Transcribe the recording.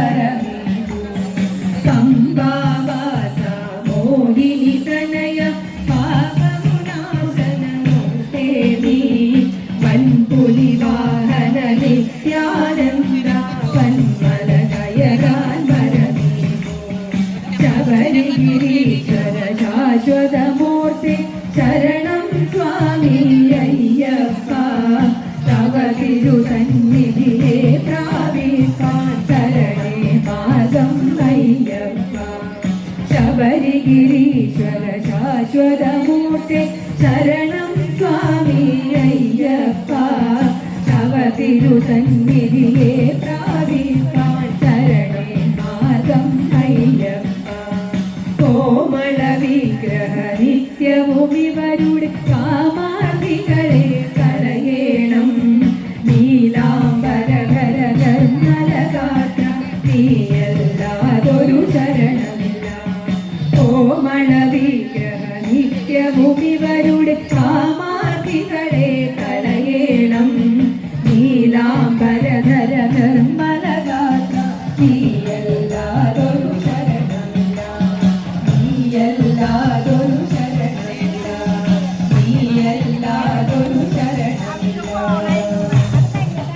വരമേകൂ പമ്പാവാസ മോഹിനി തനയ പാപമുനാശനമൂർത്തേ നീ വൻപുലി വാഹന നിത്യാനന്ദ വന്മലകയകാൻ വരമേകൂ ശബരിഗിരീശ്വര ശാശ്വതമൂർത്തി ശരണം സ്വാമി അയ്യപ്പ തവ തിരുസന്നിധിയെ പ്രാപിക്കാൻ ശരണേ മാർഗം അയ്യപ്പ ശബരിഗിരീശ്വര ശാശ്വതമൂർത്തി ശരണം സ്വാമി അയ്യപ്പ തവ തിരുസന്നിധിയെ പ്രാപിക്കാൻ ശരണേ മാർഗം അയ്യപ്പ കോമള വിഗ്രഹ നിത്യവും ഇവരുടെ കാമാർത്തികളെ കളയേണം നീലാംബരധര നിർമ്മലഗാത്ര നീയല്ലാതൊരു ശരണമില്ല കോമള വിഗ്രഹ നിത്യവും ഇവരുടെ കാമാർത്തികളെ കളയേണം